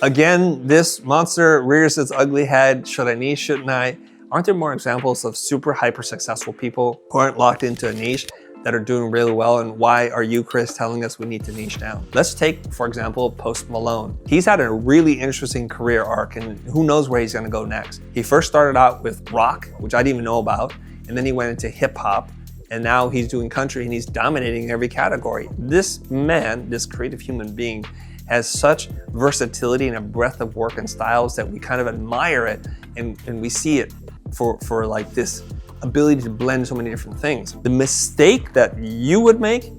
Again, this monster rears its ugly head. Should I niche? Shouldn't I? Aren't there more examples of super hyper successful people who aren't locked into a niche that are doing really well? And why are you, Chris, telling us we need to niche down? Let's take, for example, Post Malone. He's had a really interesting career arc, and who knows where he's gonna go next. He first started out with rock, which I didn't even know about, and then he went into hip hop, and now he's doing country and he's dominating every category. This man, this creative human being, has such versatility and a breadth of work and styles that we kind of admire it, and we see it for like this ability to blend so many different things. The mistake that you would make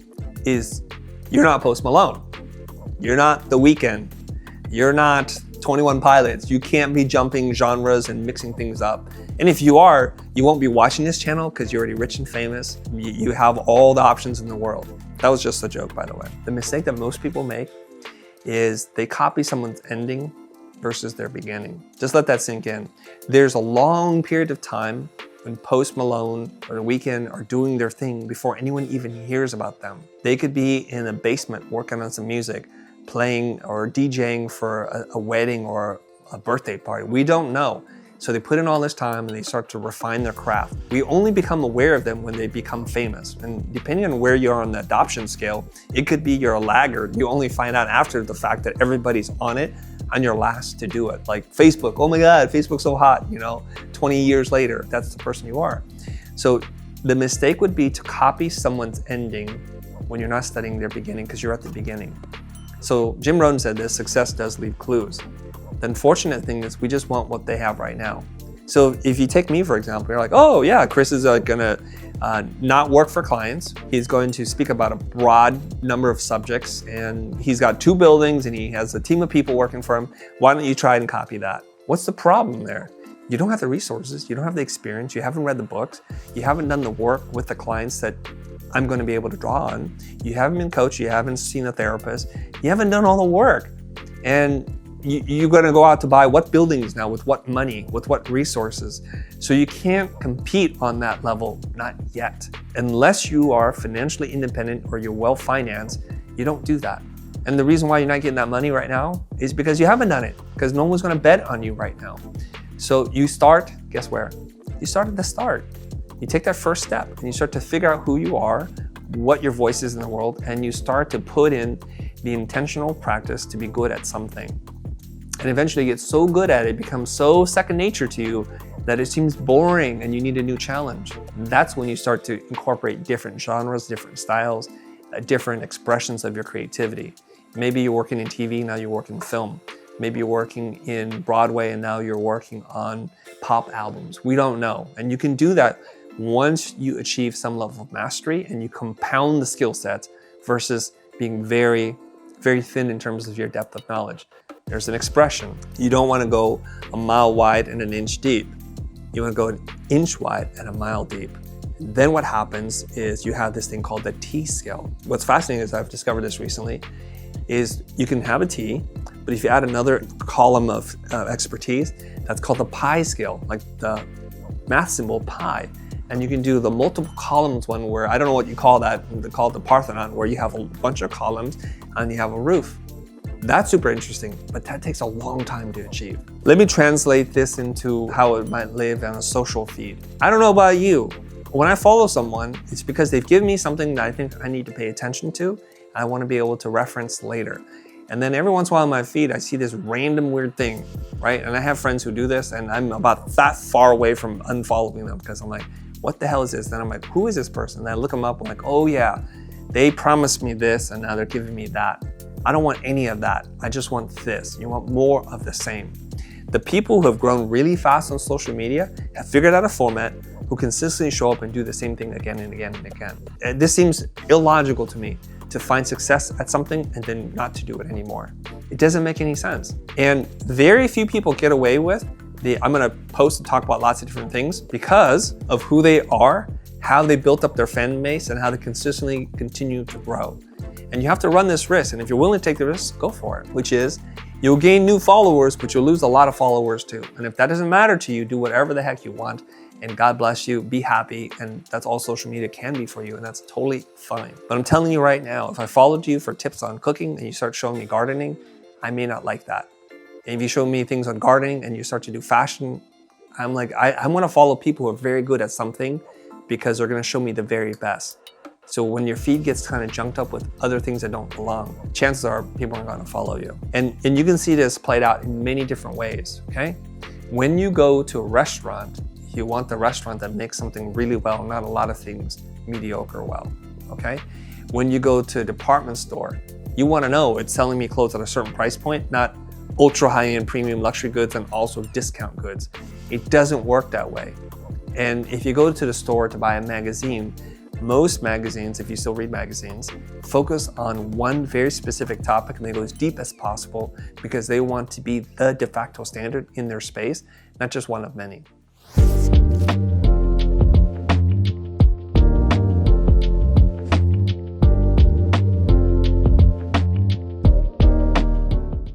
is you're not Post Malone. You're not The Weeknd. You're not 21 Pilots. You can't be jumping genres and mixing things up. And if you are, you won't be watching this channel because you're already rich and famous. You have all the options in the world. That was just a joke, by the way. The mistake that most people make is they copy someone's ending versus their beginning. Just let that sink in. There's a long period of time when Post Malone or The Weeknd are doing their thing before anyone even hears about them. They could be in a basement working on some music, playing or DJing for a wedding or a birthday party. We don't know. So they put in all this time and they start to refine their craft. We only become aware of them when they become famous. And depending on where you are on the adoption scale, it could be you're a laggard. You only find out after the fact that everybody's on it and you're last to do it. Like Facebook, oh my God, Facebook's so hot, 20 years later, that's the person you are. So the mistake would be to copy someone's ending when you're not studying their beginning because you're at the beginning. So Jim Rohn said this, success does leave clues. The unfortunate thing is we just want what they have right now. So if you take me, for example, you're like, oh yeah, Chris is gonna not work for clients. He's going to speak about a broad number of subjects, and he's got 2 buildings and he has a team of people working for him. Why don't you try and copy that? What's the problem there? You don't have the resources, you don't have the experience, you haven't read the books, you haven't done the work with the clients that I'm going to be able to draw on. You haven't been coached, you haven't seen a therapist, you haven't done all the work. And you're going to go out to buy what buildings now, with what money, with what resources. So you can't compete on that level, not yet. Unless you are financially independent or you're well financed, you don't do that. And the reason why you're not getting that money right now is because you haven't done it, because no one's going to bet on you right now. So you start, guess where? You start at the start. You take that first step and you start to figure out who you are, what your voice is in the world, and you start to put in the intentional practice to be good at something. And eventually you get so good at it, it becomes so second nature to you that it seems boring and you need a new challenge. That's when you start to incorporate different genres, different styles, different expressions of your creativity. Maybe you're working in TV, now you're working in film. Maybe you're working in Broadway and now you're working on pop albums. We don't know. And you can do that once you achieve some level of mastery and you compound the skill sets versus being very, very thin in terms of your depth of knowledge. There's an expression. You don't want to go a mile wide and an inch deep. You want to go an inch wide and a mile deep. Then what happens is you have this thing called the T scale. What's fascinating is I've discovered this recently, is you can have a T, but if you add another column of expertise, that's called the pi scale, like the math symbol pi. And you can do the multiple columns one where, I don't know what you call that, they call it the Parthenon, where you have a bunch of columns and you have a roof. That's super interesting, but that takes a long time to achieve. Let me translate this into how it might live on a social feed. I don't know about you. When I follow someone, it's because they've given me something that I think I need to pay attention to, and I want to be able to reference later. And then every once in a while on my feed, I see this random weird thing, right? And I have friends who do this, and I'm about that far away from unfollowing them because I'm like, what the hell is this? Then I'm like, who is this person? And I look them up, I'm like, oh yeah, they promised me this, and now they're giving me that. I don't want any of that. I just want this. You want more of the same. The people who have grown really fast on social media have figured out a format who consistently show up and do the same thing again and again and again. This seems illogical to me, to find success at something and then not to do it anymore. It doesn't make any sense. And very few people get away with I'm gonna post and talk about lots of different things because of who they are, how they built up their fan base, and how they consistently continue to grow. And you have to run this risk, and if you're willing to take the risk, go for it, which is you'll gain new followers, but you'll lose a lot of followers too. And if that doesn't matter to you, do whatever the heck you want, and God bless you, be happy, and that's all social media can be for you, and that's totally fine. But I'm telling you right now, if I followed you for tips on cooking and you start showing me gardening, I may not like that. If you show me things on gardening and you start to do fashion, I'm like, I want to follow people who are very good at something because they're going to show me the very best. So when your feed gets kind of junked up with other things that don't belong, chances are people aren't going to follow you. And you can see this played out in many different ways, okay? When you go to a restaurant, you want the restaurant that makes something really well, not a lot of things mediocre well, okay? When you go to a department store, you want to know it's selling me clothes at a certain price point, not ultra high-end premium luxury goods and also discount goods. It doesn't work that way. And if you go to the store to buy a magazine, most magazines, if you still read magazines, focus on one very specific topic and they go as deep as possible because they want to be the de facto standard in their space, not just one of many.